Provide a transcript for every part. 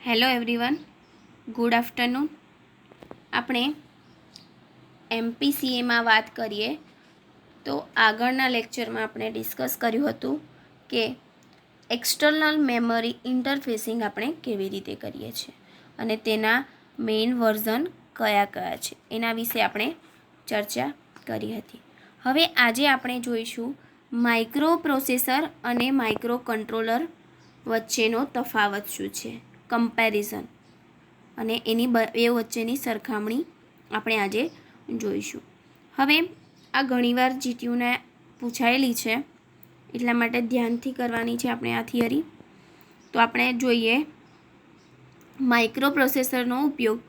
Hello everyone, good afternoon. આપણે એમપીસીએમાં વાત કરીએ તો આગળના લેક્ચરમાં આપણે ડિસ્કસ કર્યું હતું કે એક્સટર્નલ મેમરી ઇન્ટરફેસિંગ આપણે કેવી રીતે કરીએ છીએ અને તેના મેઇન વર્ઝન કયા કયા છે એના વિશે આપણે ચર્ચા કરી હતી. હવે આજે આપણે જોઈશું માઇક્રો પ્રોસેસર અને માઇક્રો કંટ્રોલર વચ્ચેનો તફાવત શું છે, કમ્પેરિઝન, અને એની બે વચ્ચેની સરખામણી આપણે આજે જોઈશું. હવે આ ઘણીવાર જીટીયુને પૂછાયેલી છે એટલા માટે ધ્યાનથી કરવાની છે આપણે આ થિયરી. તો આપણે જોઈએ માઇક્રો પ્રોસેસરનો ઉપયોગ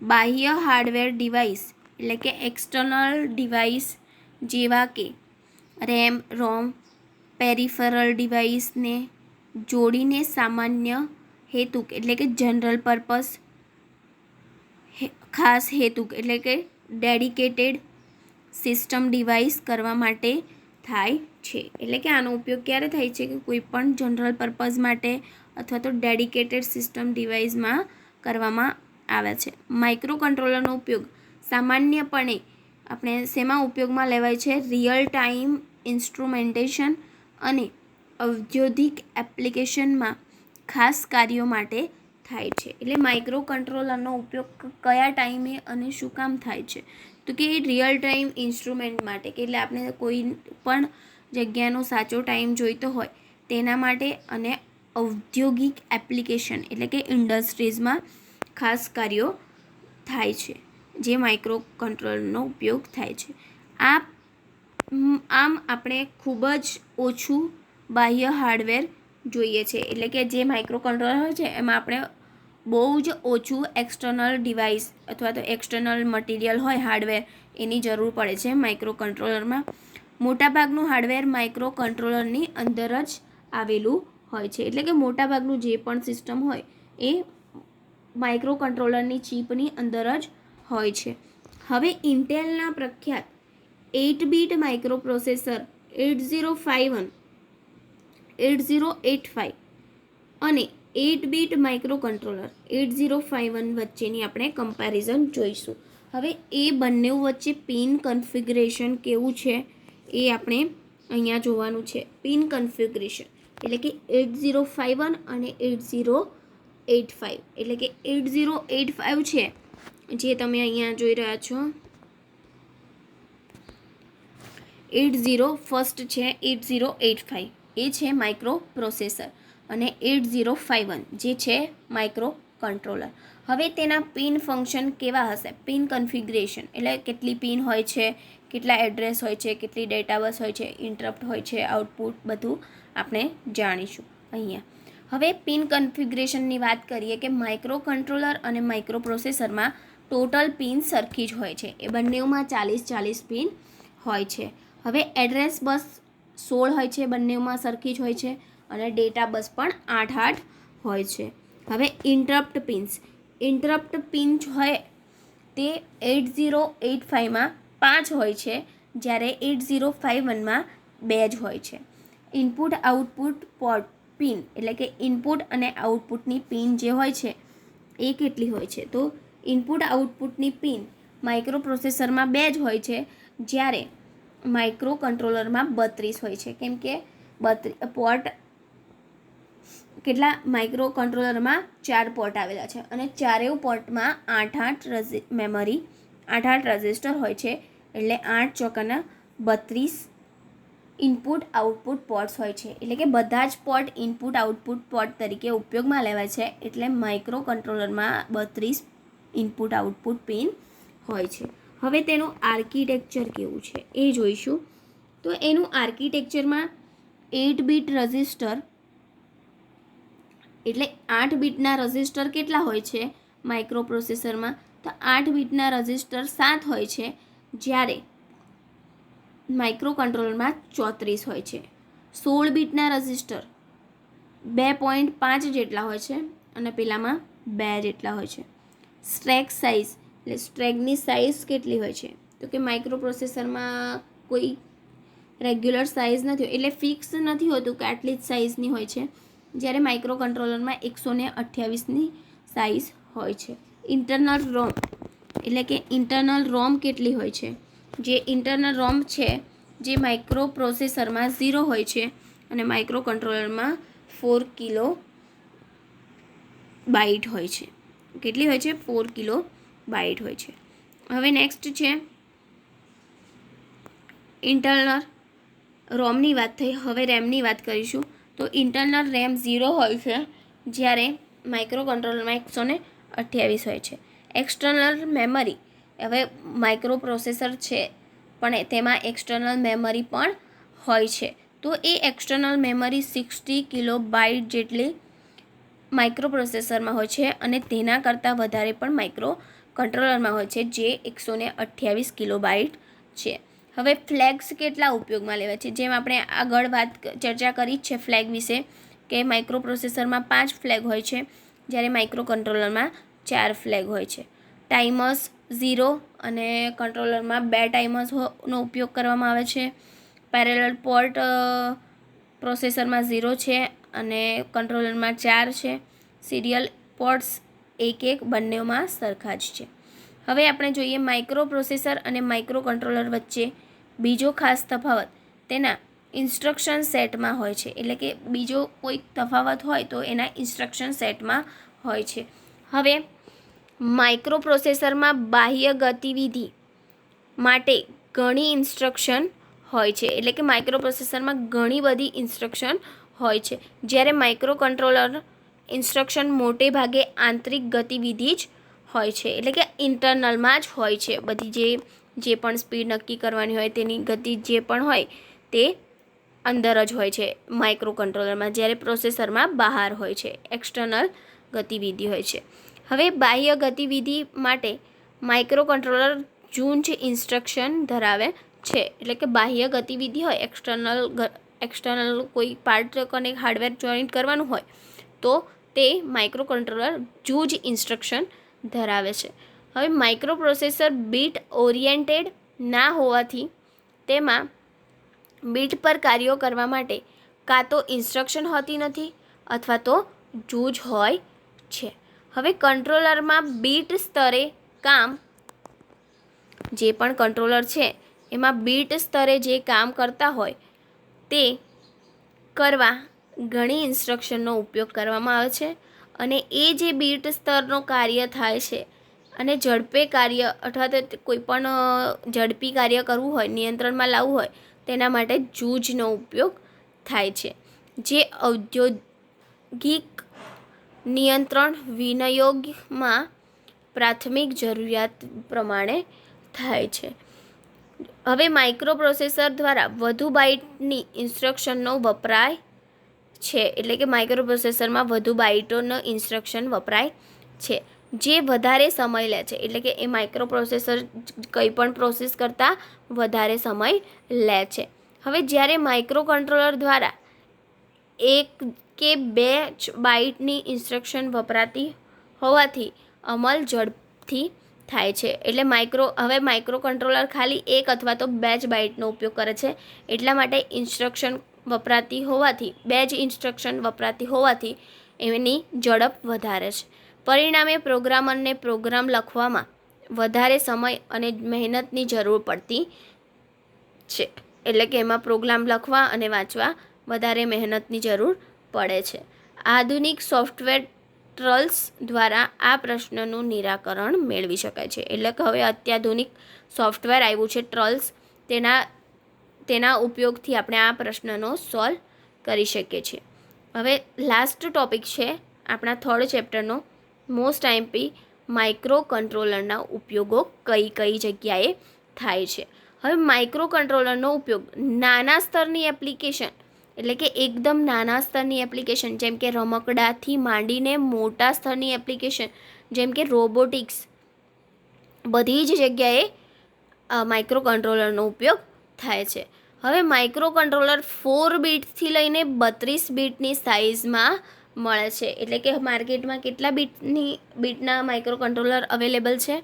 બાહ્ય હાર્ડવેર ડિવાઇસ એટલે કે એક્સટર્નલ ડિવાઇસ જેવા કે રેમ, રોમ, પેરિફેરલ ડિવાઇસને જોડીને સામાન્ય હેતુક એટલે કે જનરલ પર્પસ, ખાસ હેતુક એટલે કે ડેડિકેટેડ સિસ્ટમ ડિવાઇસ કરવા માટે થાય છે. એટલે કે આનો ઉપયોગ ક્યારે થાય છે કે કોઈ પણ જનરલ પર્પઝ માટે અથવા તો ડેડિકેટેડ સિસ્ટમ ડિવાઇસમાં કરવામાં આવે છે. માઇક્રો કંટ્રોલરનો ઉપયોગ સામાન્યપણે આપણે શેમાં ઉપયોગમાં લેવાય છે, રિયલ ટાઈમ ઇન્સ્ટ્રુમેન્ટેશન અને ઔદ્યોગિક એપ્લિકેશનમાં ખાસ કાર્યો માટે થાય છે. એટલે માઇક્રો કંટ્રોલરનો ઉપયોગ કયા ટાઈમે અને શું કામ થાય છે તો કે રિયલ ટાઈમ ઇન્સ્ટ્રુમેન્ટ માટે, કે એટલે આપણે કોઈ પણ જગ્યાનો સાચો ટાઈમ જોઈતો હોય તેના માટે, અને ઔદ્યોગિક એપ્લિકેશન એટલે કે ઇન્ડસ્ટ્રીઝમાં ખાસ કાર્યો થાય છે જે માઇક્રો કંટ્રોલરનો ઉપયોગ થાય છે. આમ આપણે ખૂબ જ ઓછું બાહ્ય હાર્ડવેર જોઈએ છે. એટલે કે જે માઇક્રો કંટ્રોલર હોય છે એમાં આપણે બહુ જ ઓછું એક્સટર્નલ ડિવાઇસ અથવા તો એક્સટર્નલ મટીરિયલ હોય હાર્ડવેર એની જરૂર પડે છે માઇક્રો કંટ્રોલરમાં. મોટાભાગનું હાર્ડવેર માઇક્રો કંટ્રોલરની અંદર જ આવેલું હોય છે. એટલે કે મોટાભાગનું જે પણ સિસ્ટમ હોય એ માઇક્રો કંટ્રોલરની ચીપની અંદર જ હોય છે. હવે ઇન્ટેલના પ્રખ્યાત 8-બીટ માઇક્રો પ્રોસેસર 8085 અને 8-બીટ માઇક્રો કંટ્રોલર 8051 વચ્ચેની આપણે કમ્પેરિઝન જોઈશું. હવે એ બંને વચ્ચે પિન કન્ફિગરેશન કેવું છે એ આપણે અહીંયા જોવાનું છે. પિન કન્ફિગરેશન એટલે કે 8051 અને 8085 એટલે કે 8085 છે જે તમે અહીંયા જોઈ રહ્યા છો. ફર્સ્ટ છે 8085 એ છે માઇક્રો પ્રોસેસર અને 8051 જે છે માઇક્રો કંટ્રોલર. હવે તેના પિન ફંક્શન કેવા હશે, પિન કન્ફિગરેશન એટલે કેટલી પિન હોય છે, કેટલા એડ્રેસ હોય છે, કેટલી ડેટા બસ હોય છે, ઇન્ટરપ્ટ હોય છે, આઉટપુટ, બધું આપણે જાણીશું અહીંયા. હવે પિન કન્ફિગરેશનની વાત કરીએ કે માઇક્રો કંટ્રોલર અને માઇક્રો પ્રોસેસરમાં ટોટલ પિન સરખી જ હોય છે. એ બંનેમાં 40 પિન હોય છે. હવે એડ્રેસ બસ 16 હોય છે, બંનેમાં સરખી જ હોય છે, અને ડેટા બસ પણ 8 હોય છે. હવે ઇન્ટરપ્ટ પિન હોય તે 8085માં 5 હોય છે, જ્યારે 8051માં 2 જ હોય છે. ઇનપુટ આઉટપુટ પોર્ટ પિન એટલે કે ઇનપુટ અને આઉટપુટની પિન જે હોય છે એ કેટલી હોય છે તો ઇનપુટ આઉટપુટની પિન માઇક્રો પ્રોસેસરમાં 2 જ હોય છે, જ્યારે માઇક્રો કંટ્રોલરમાં 32 હોય છે. કેમ કે પોર્ટ કેટલા માઇક્રો કંટ્રોલરમાં 4 પોર્ટ આવેલા છે અને ચારેય પોર્ટમાં 8 મેમરી 8 રજિસ્ટર હોય છે. એટલે 8 ચોકાના 32 ઇનપુટ આઉટપુટ પોર્ટ્સ હોય છે. એટલે કે બધા જ પોર્ટ ઇનપુટ આઉટપુટ પોર્ટ તરીકે ઉપયોગમાં લેવાય છે. એટલે માઇક્રો કંટ્રોલરમાં 32 ઇનપુટ આઉટપુટ પિન હોય છે. હવે તેનું આર્કિટેક્ચર કેવું છે એ જોઈશું. તો એનું આર્કિટેક્ચરમાં 8-બીટ રજિસ્ટર એટલે 8 બીટના રજિસ્ટર કેટલા હોય છે માઇક્રો પ્રોસેસરમાં તો 8 બીટના રજિસ્ટર 7 હોય છે, જ્યારે માઇક્રો કંટ્રોલરમાં 34 હોય છે. 16 બીટના રજિસ્ટર 2.5 જેટલા હોય છે અને પેલામાં 2 જેટલા હોય છે. સ્ટ્રેક સાઇઝ એટલે સ્ટ્રેકની સાઇઝ કેટલી હોય છે તો કે માઇક્રો પ્રોસેસરમાં કોઈ રેગ્યુલર સાઇઝ નથી, એટલે ફિક્સ નથી હોતું કે આટલી જ સાઇઝની હોય છે, જ્યારે માઇક્રો કંટ્રોલરમાં 128ની સાઇઝ હોય છે. ઇન્ટરનલ રોમ એટલે કે ઇન્ટરનલ રોમ કેટલી હોય છે? જે ઇન્ટરનલ રોમ છે જે માઇક્રો પ્રોસેસરમાં 0 હોય છે અને માઇક્રો કંટ્રોલરમાં 4 કિલો બાઇટ હોય છે. કેટલી હોય છે? 4 કિલો બાઇટ હોય છે. હવે નેક્સ્ટ છે ઇન્ટરનલ રોમની વાત થઈ, હવે રેમની વાત કરીશું. તો ઇન્ટરનલ રેમ 0 હોય છે જ્યારે માઇક્રો કંટ્રોલરમાં 128 હોય છે. એક્સટર્નલ મેમરી, હવે માઇક્રો પ્રોસેસર છે પણ તેમાં એક્સટર્નલ મેમરી પણ હોય છે. તો એ એક્સટર્નલ મેમરી 60 કિલો બાઇટ જેટલી માઇક્રો પ્રોસેસરમાં હોય છે અને તેના કરતાં વધારે પણ માઇક્રો કંટ્રોલરમાં હોય છે જે 128 કિલો બાઇટ છે. હવે ફ્લેગ્સ કેટલા ઉપયોગમાં લેવાય છે? જેમ આપણે આગળ ચર્ચા કરી છે ફ્લેગ વિશે કે માઇક્રો પ્રોસેસરમાં 5 ફ્લેગ હોય છે જ્યારે માઇક્રો કંટ્રોલરમાં 4 ફ્લેગ હોય છે. ટાઈમર્સ 0 અને કંટ્રોલરમાં 2 ટાઈમર્સનો ઉપયોગ કરવામાં આવે છે. પેરેલલ પોર્ટ પ્રોસેસરમાં 0 છે અને કંટ્રોલરમાં 4 છે. સિરિયલ પોર્ટ્સ 1 બંનેમાં સરખા જ છે. હવે આપણે જોઈએ માઇક્રો પ્રોસેસર અને માઇક્રો કંટ્રોલર વચ્ચે બીજો ખાસ તફાવત તેના ઇન્સ્ટ્રક્શન સેટમાં હોય છે. એટલે કે બીજો કોઈ તફાવત હોય તો એના ઇન્સ્ટ્રક્શન સેટમાં હોય છે. હવે માઇક્રો પ્રોસેસરમાં બાહ્ય ગતિવિધિ માટે ઘણી ઇન્સ્ટ્રક્શન હોય છે. એટલે કે માઇક્રો પ્રોસેસરમાં ઘણી બધી ઇન્સ્ટ્રક્શન હોય છે જ્યારે માઇક્રો કંટ્રોલર ઇન્સ્ટ્રક્શન મોટે ભાગે આંતરિક ગતિવિધિ જ હોય છે. એટલે કે ઇન્ટરનલમાં જ હોય છે. બધી જે પણ સ્પીડ નક્કી કરવાની હોય તેની ગતિ જે પણ હોય તે અંદર જ હોય છે માઇક્રો કંટ્રોલરમાં, જ્યારે પ્રોસેસરમાં બહાર હોય છે, એક્સટર્નલ ગતિવિધિ હોય છે. હવે બાહ્ય ગતિવિધિ માટે માઇક્રો કંટ્રોલર જૂજ ઇન્સ્ટ્રક્શન ધરાવે છે. એટલે કે બાહ્ય ગતિવિધિ હોય, એક્સટર્નલ કોઈ પાર્ટ કનેક્ટ હાર્ડવેર જોઈન્ટ કરવાનું હોય તો તે માઇક્રો કંટ્રોલર જૂજ ઇન્સ્ટ્રક્શન ધરાવે છે. હવે માઇક્રો પ્રોસેસર બીટ ઓરિએન્ટેડ ના હોવાથી તેમાં બીટ પર કાર્યો કરવા માટે કાં તો ઇન્સ્ટ્રક્શન હોતી નથી અથવા તો જૂજ હોય છે. હવે કંટ્રોલરમાં બીટ સ્તરે કામ, જે પણ કંટ્રોલર છે એમાં બીટ સ્તરે જે કામ કરતા હોય તે કરવા ઘણી ઇન્સ્ટ્રક્શનનો ઉપયોગ કરવામાં આવે છે અને એ જે બીટ સ્તરનો કાર્ય થાય છે અને ઝડપે કાર્ય અથવા તો કોઈ પણ ઝડપી કાર્ય કરવું હોય, નિયંત્રણમાં લાવવું હોય તેના માટે જૂજનો ઉપયોગ થાય છે. જે ઔદ્યોગિક નિયંત્રણ વિનિયોગમાં પ્રાથમિક જરૂરિયાત પ્રમાણે થાય છે. હવે માઇક્રો પ્રોસેસર દ્વારા વધુ બાઇટની ઇન્સ્ટ્રક્શનનો વપરાય છે. એટલે કે માઇક્રો પ્રોસેસરમાં વધુ બાઇટોનો ઇન્સ્ટ્રક્શન વપરાય છે જે વધારે સમય લે છે. એટલે કે એ માઇક્રો પ્રોસેસર કંઈ પણ પ્રોસેસ કરતાં વધારે સમય લે છે. હવે જ્યારે માઇક્રો કંટ્રોલર દ્વારા 1 કે 2 બાઇટની ઇન્સ્ટ્રક્શન વપરાતી હોવાથી અમલ ઝડપથી થાય છે. એટલે માઇક્રો કંટ્રોલર ખાલી 1 અથવા તો 2 જ બાઇટનો ઉપયોગ કરે છે. એટલા માટે 2 જ ઇન્સ્ટ્રક્શન વપરાતી હોવાથી એની ઝડપ વધારે છે. પરિણામે પ્રોગ્રામરને પ્રોગ્રામ લખવામાં વધારે સમય અને મહેનતની જરૂર પડતી છે. એટલે કે એમાં પ્રોગ્રામ લખવા અને વાંચવા વધારે મહેનતની જરૂર પડે છે. આધુનિક સોફ્ટવેર ટૂલ્સ દ્વારા આ પ્રશ્નનું નિરાકરણ મેળવી શકાય છે. એટલે કે હવે અત્યાધુનિક સોફ્ટવેર આવ્યું છે ટૂલ્સ, તેના ઉપયોગથી આપણે આ પ્રશ્નનો સોલ્વ કરી શકીએ છીએ. હવે લાસ્ટ ટોપિક છે આપણા 3rd ચેપ્ટરનો મોસ્ટ આઈએમપી, માઇક્રો કંટ્રોલરના ઉપયોગો કઈ જગ્યાએ થાય છે. હવે માઇક્રો કંટ્રોલરનો ઉપયોગ નાના સ્તરની એપ્લિકેશન, એટલે કે એકદમ નાના સ્તરની એપ્લિકેશન જેમ કે રમકડાથી માંડીને મોટા સ્તરની એપ્લિકેશન જેમ કે રોબોટિક્સ, બધી જ જગ્યાએ માઇક્રો કંટ્રોલરનો ઉપયોગ થાય છે. હવે માઇક્રો કંટ્રોલર 4 બીટથી લઈને 32 બીટની સાઇઝમાં મળે છે. એટલે કે માર્કેટમાં કેટલા બીટના માઇક્રો કંટ્રોલર અવેલેબલ છે?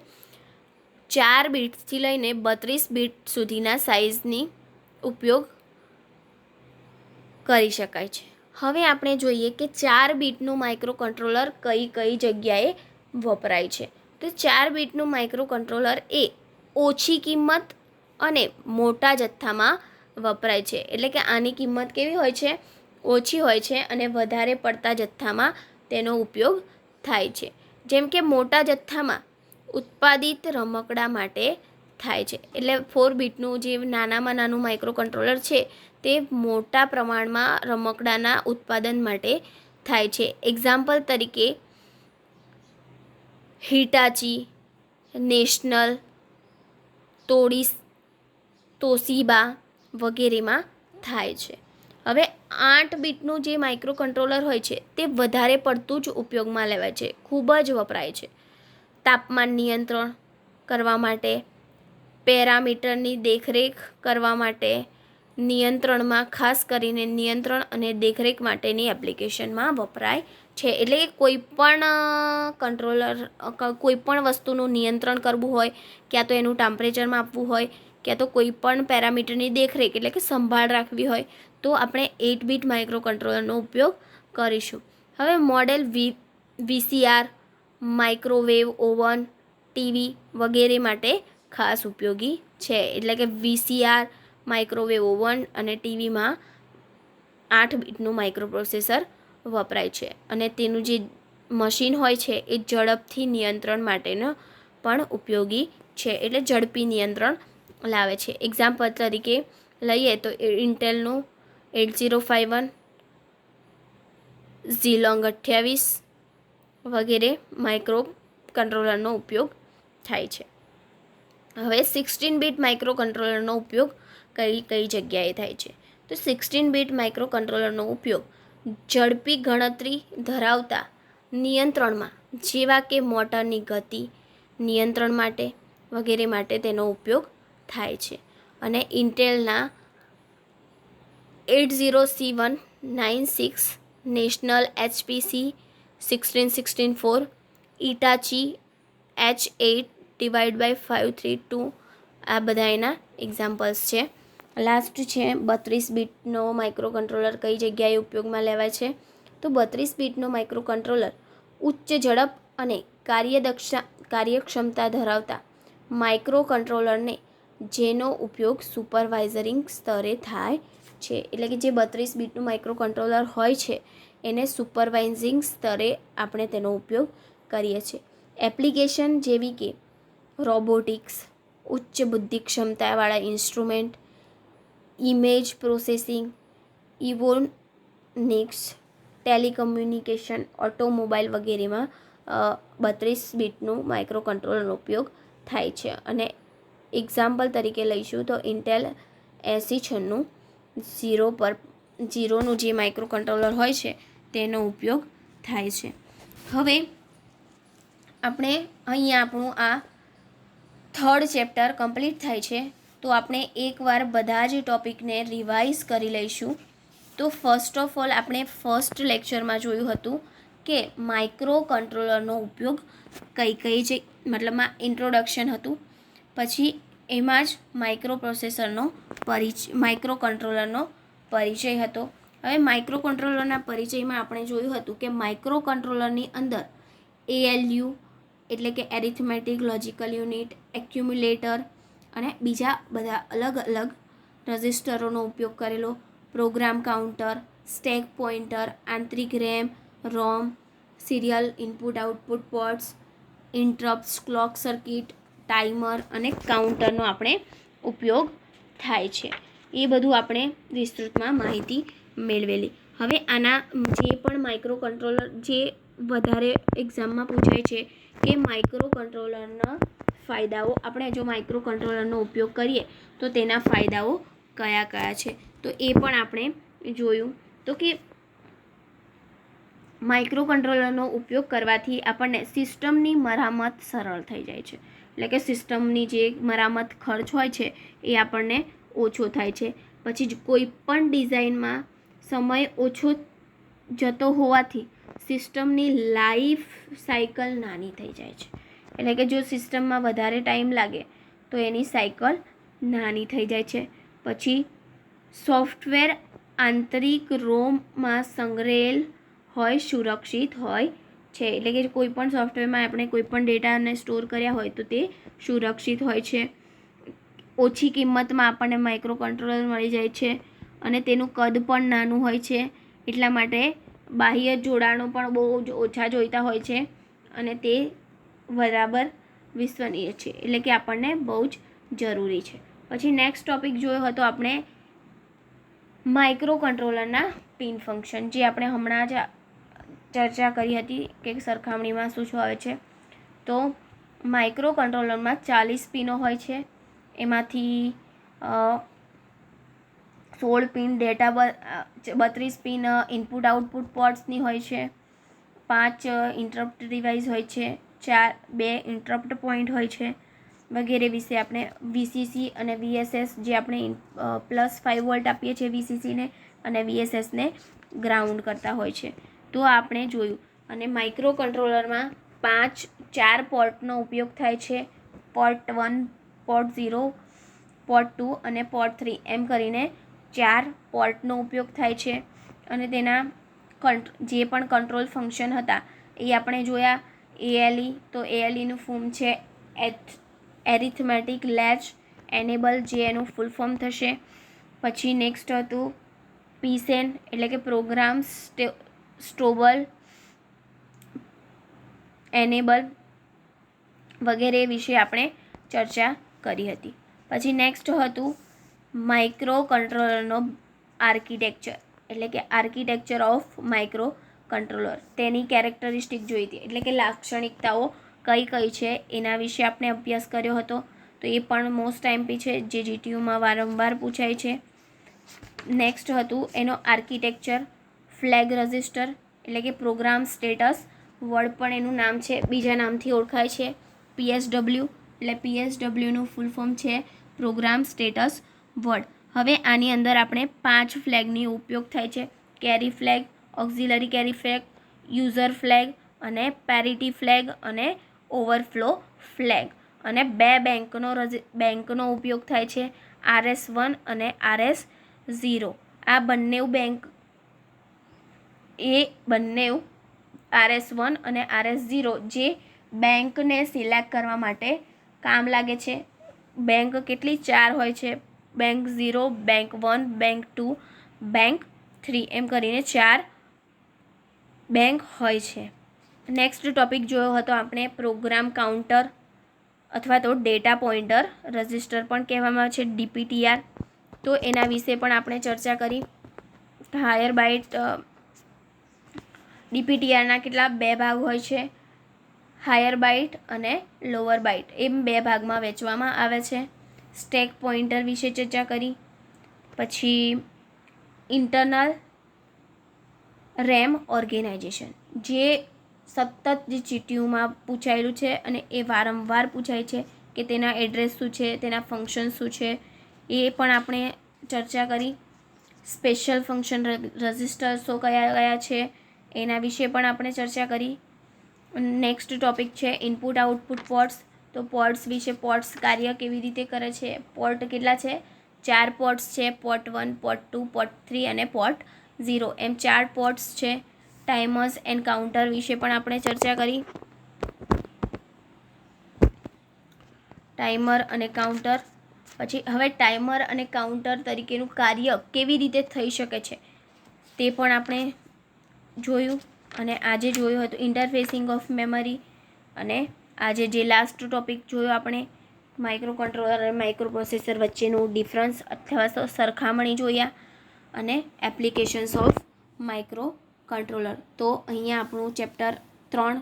4 બીટથી લઈને 32 બીટ સુધીના સાઇઝની ઉપયોગ કરી શકાય છે. હવે આપણે જોઈએ કે 4 બીટનું માઇક્રો કંટ્રોલર કઈ કઈ જગ્યાએ વપરાય છે. તો 4 બીટનું માઇક્રો કંટ્રોલર એ ઓછી કિંમત અને મોટા જથ્થામાં વપરાય છે. એટલે કે આની કિંમત કેવી હોય છે? ઓછી હોય છે અને વધારે પડતા જથ્થામાં તેનો ઉપયોગ થાય છે. જેમ કે મોટા જથ્થામાં ઉત્પાદિત રમકડા માટે થાય છે. એટલે 4 બીટનું જે નાનામાં નાનું માઇક્રો કંટ્રોલર છે તે મોટા પ્રમાણમાં રમકડાના ઉત્પાદન માટે થાય છે. એક્ઝામ્પલ તરીકે હિટાચી, નેશનલ, તોશિબા વગેરેમાં થાય છે. હવે 8 બીટનું જે માઇક્રો કંટ્રોલર હોય છે તે વધારે પડતું જ ઉપયોગમાં લેવાય છે, ખૂબ જ વપરાય છે. તાપમાન નિયંત્રણ કરવા માટે, પેરામીટરની દેખરેખ કરવા માટે, નિયંત્રણમાં ખાસ કરીને નિયંત્રણ અને દેખરેખ માટેની એપ્લિકેશનમાં વપરાય છે. એટલે કે કોઈપણ કંટ્રોલર, કોઈપણ વસ્તુનું નિયંત્રણ કરવું હોય, ક્યાં તો એનું ટેમ્પરેચર માપવું હોય, ક્યાં તો કોઈપણ પેરામીટરની દેખરેખ એટલે કે સંભાળ રાખવી હોય તો આપણે 8 બીટ માઇક્રો કંટ્રોલરનો ઉપયોગ કરીશું. હવે model VCR, microwave oven, TV વગેરે માટે ખાસ ઉપયોગી છે. એટલે કે VCR, માઇક્રોવેવ ઓવન અને ટીવીમાં 8 બીટનું માઇક્રો પ્રોસેસર વપરાય છે અને તેનું જે મશીન હોય છે એ ઝડપથી નિયંત્રણ માટેનો પણ ઉપયોગી છે. એટલે ઝડપી નિયંત્રણ લાવે છે. એક્ઝામ્પલ તરીકે લઈએ તો ઇન્ટેલનું 8051, ઝીલોંગ 28 વગેરે માઇક્રો કંટ્રોલરનો ઉપયોગ થાય છે. હવે 16 બીટ માઇક્રો કંટ્રોલરનો ઉપયોગ કઈ કઈ જગ્યાએ થાય છે? તો 16 બીટ માઇક્રો કંટ્રોલરનો ઉપયોગ ઝડપી ગણતરી ધરાવતા નિયંત્રણમાં, જેવા કે મોટરની ગતિ નિયંત્રણ માટે વગેરે માટે તેનો ઉપયોગ થાય છે. અને ઇન્ટેલના 80C196, નેશનલ HPC 1664, ઇટાચી H8/532 આ બધા એના એક્ઝામ્પલ્સ છે. લાસ્ટ છે 32 બીટનો માઇક્રો કંટ્રોલર કઈ જગ્યાએ ઉપયોગમાં લેવાય છે? તો 32 બીટનો માઇક્રો કંટ્રોલર ઉચ્ચ ઝડપ અને કાર્યક્ષમતા ધરાવતા માઇક્રો કંટ્રોલરને જેનો ઉપયોગ સુપરવાઇઝરિંગ સ્તરે થાય છે. એટલે કે જે 32 બીટનું માઇક્રો કંટ્રોલર હોય છે એને સુપરવાઇઝિંગ સ્તરે આપણે તેનો ઉપયોગ કરીએ છીએ. એપ્લિકેશન જેવી કે રોબોટિક્સ, ઉચ્ચ બુદ્ધિ ક્ષમતાવાળા instrument, image processing, avionics, telecommunication, automobile વગેરેમાં 32 બીટનું માઇક્રો કંટ્રોલરનો ઉપયોગ થાય છે. અને એક્ઝામ્પલ તરીકે લઈશું તો ઇન્ટેલ 8096 જે માઇક્રો કંટ્રોલર હોય છે તેનો ઉપયોગ થાય છે. હવે આપણે અહીંયા આપણું આ 3rd ચેપ્ટર કમ્પ્લીટ થાય છે. તો આપણે એકવાર બધા જ ટોપિકને રિવાઇઝ કરી લઈશું. તો ફર્સ્ટ ઓફ ઓલ આપણે ફર્સ્ટ લેક્ચરમાં જોયું હતું કે માઇક્રો કંટ્રોલરનો ઉપયોગ કઈ કઈ જે મતલબમાં ઇન્ટ્રોડક્શન હતું. પછી એમાં જ માઇક્રો કંટ્રોલરનો પરિચય હતો. હવે માઇક્રો કંટ્રોલરના પરિચયમાં આપણે જોયું હતું કે માઇક્રો કંટ્રોલરની અંદર ALU એટલે કે એરિથમેટિક લોજિકલ યુનિટ, એક્યુમ્યુલેટર અને બીજા બધા અલગ અલગ રજિસ્ટરોનો ઉપયોગ કરેલો, પ્રોગ્રામ કાઉન્ટર, સ્ટેક પોઇન્ટર, આંતરિક RAM, ROM, serial input output ports, interrupts, clock circuit, timer અને કાઉન્ટરનો આપણે ઉપયોગ થાય છે. એ બધું આપણે વિસ્તૃતમાં માહિતી મેળવેલી. હવે આના જે પણ માઇક્રો કંટ્રોલર જે વધારે એક્ઝામમાં પૂછાય છે કે માઇક્રો કંટ્રોલરના ફાયદાઓ, આપણે જો માઇક્રો કંટ્રોલરનો ઉપયોગ કરીએ તો તેના ફાયદાઓ કયા કયા છે તો એ પણ આપણે જોયું. તો કે માઇક્રો કંટ્રોલરનો ઉપયોગ કરવાથી આપણને સિસ્ટમની મરામત સરળ થઈ જાય છે. એટલે કે સિસ્ટમની જે મરામત ખર્ચ હોય છે એ આપણને ઓછો થાય છે. પછી કોઈ પણ ડિઝાઇનમાં સમય ઓછો જતો હોવાથી સિસ્ટમની લાઈફ સાયકલ નાની થઈ જાય છે. એટલે કે જો સિસ્ટમમાં વધારે ટાઈમ લાગે તો એની સાયકલ નાની થઈ જાય છે. પછી સોફ્ટવેર આંતરિક રોમમાં સંગ્રહેલ હોય સુરક્ષિત હોય છે. એટલે કે કોઈ પણ સોફ્ટવેરમાં આપણે કોઈ પણ ડેટાને સ્ટોર કર્યા હોય તો તે સુરક્ષિત હોય છે. ઓછી કિંમતમાં આપણને માઇક્રો કંટ્રોલર મળી જાય છે અને તેનું કદ પણ નાનું હોય છે, એટલા માટે બાહ્ય જોડાણો પણ બહુ જ ઓછા જોઈતા હોય છે અને તે બરાબર વિશ્વનીય છે, એટલે કે આપણને બહુ જ જરૂરી છે. પછી નેક્સ્ટ ટોપિક જોયો હતો આપણે માઇક્રો કંટ્રોલરના પિન ફંક્શન, જે આપણે હમણાં જ ચર્ચા કરી હતી કે સરખામણીમાં શું શું આવે છે. તો માઇક્રો કંટ્રોલરમાં 40 પિનો હોય છે. એમાંથી 16 pin data 32 pin input output પોર્ટ્સની હોય છે, 5 ઇન્ટરપ્ટ ડિવાઇસ હોય છે, 2 ઇન્ટરપ્ટ પોઈન્ટ હોય છે વગેરે વિશે આપણે વીસીસી અને વીએસએસ, જે આપણે +5 વોલ્ટ આપીએ છીએ વીસીસીને અને વીએસએસને ગ્રાઉન્ડ કરતા હોય છે. તો આપણે જોયું. અને માઇક્રો કંટ્રોલરમાં 4 પોર્ટનો ઉપયોગ થાય છે. પોર્ટ 1, પોર્ટ 0, પોર્ટ 2 અને પોર્ટ 3 એમ કરીને 4 પોર્ટનો ઉપયોગ થાય છે. અને તેના જે પણ કંટ્રોલ ફંક્શન હતા એ આપણે જોયા. એએલઈ, તો એએલઈનું ફૂલ છે એરિથમેટિક લેચ એનેબલ, જે એનું ફૂલ ફોર્મ થશે. પછી નેક્સ્ટ હતું પીસેન, એટલે કે પ્રોગ્રામ સ્ટેબલ એનેબલ વગેરે વિશે આપણે ચર્ચા કરી હતી. પછી નેક્સ્ટ હતું માઇક્રો કંટ્રોલરનો આર્કિટેક્ચર, એટલે કે આર્કિટેક્ચર ઓફ માઇક્રો કંટ્રોલર, તેની કેરેક્ટરિસ્ટિક જોઈ હતી, એટલે કે લાક્ષણિકતાઓ કઈ કઈ છે એના વિશે આપણે અભ્યાસ કર્યો હતો. તો એ પણ મોસ્ટ એમપી છે, જે જીટીયુમાં વારંવાર પૂછાય છે. નેક્સ્ટ હતું એનો આર્કિટેક્ચર, ફ્લેગ રજિસ્ટર, એટલે કે પ્રોગ્રામ સ્ટેટસ વર્ડ પણ એનું નામ છે, બીજા નામથી ઓળખાય છે. પીએસડબલ્યુ, એટલે પીએસડબલ્યુનું ફૂલ ફોર્મ છે પ્રોગ્રામ સ્ટેટસ વર્ડ. હવે આની અંદર આપણે 5 ફ્લેગની ઉપયોગ થાય છે: carry flag, auxiliary carry flag, user flag અને પેરિટી ફ્લેગ અને ઓવરફ્લો ફ્લેગ. અને 2 બેંકનો ઉપયોગ થાય છે, RS1 અને RS0. આ બંને RS1 અને RS0 જે બેંકને સિલેક્ટ કરવા માટે કામ લાગે છે. બેંક કેટલી 4 હોય છે: બેંક 0, બેંક 1, બેંક 2, બેંક 3 એમ કરીને 4 બેંક હોય છે. નેક્સ્ટ ટોપિક જોયો હતો આપણે પ્રોગ્રામ કાઉન્ટર અથવા તો ડેટા પોઇન્ટર રજિસ્ટર પણ કહેવામાં આવે છે, DPTR. તો એના વિશે પણ આપણે ચર્ચા કરી. હાયર બાઇટ DPTRના કેટલા 2 ભાગ હોય છે, હાયર બાઇટ અને લોઅર બાઇટ, એમ 2 ભાગમાં વહેંચવામાં આવે છે. સ્ટેક પોઇન્ટર વિશે ચર્ચા કરી. પછી ઇન્ટરનલ રેમ ઓર્ગેનાઇઝેશન, જે સતત જે જીટીયુમાં પૂછાયેલું છે અને એ વારંવાર પૂછાય છે કે તેના એડ્રેસ શું છે, તેના ફંક્શન શું છે, એ પણ આપણે ચર્ચા કરી. સ્પેશિયલ ફંક્શન રજિસ્ટર્સો કયા છે એના વિશે પણ આપણે ચર્ચા કરી. નેક્સ્ટ ટોપિક છે ઇનપુટ આઉટપુટ પોર્ટ્સ. તો પોર્ટ્સ વિશે, પોર્ટ્સ કાર્ય કેવી રીતે કરે છે. પોર્ટ કેટલા છે? 4 પોર્ટ્સ છે, પોર્ટ 1, પોર્ટ 2, પોર્ટ 3 અને પોર્ટ 0 એમ 4 પોર્ટ્સ છે. ટાઈમર્સ એન્ડ કાઉન્ટર વિશે પણ આપણે ચર્ચા કરી. ટાઈમર અને કાઉન્ટર. પછી હવે ટાઈમર અને કાઉન્ટર તરીકેનું કાર્ય કેવી રીતે થઈ શકે છે તે પણ આપણે જોયું. અને આજે જોયું હતું ઇન્ટરફેસિંગ ઓફ મેમરી. અને આજે જે લાસ્ટ ટોપિક જોયો આપણે માઇક્રો કંટ્રોલર અને માઇક્રો પ્રોસેસર વચ્ચેનું ડિફરન્સ અથવા તો સરખામણી જોયા અને એપ્લિકેશન્સ ઓફ માઇક્રો કંટ્રોલર. તો અહીંયા આપણું ચેપ્ટર 3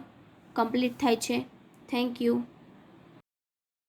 કમ્પ્લીટ થાય છે. Thank you.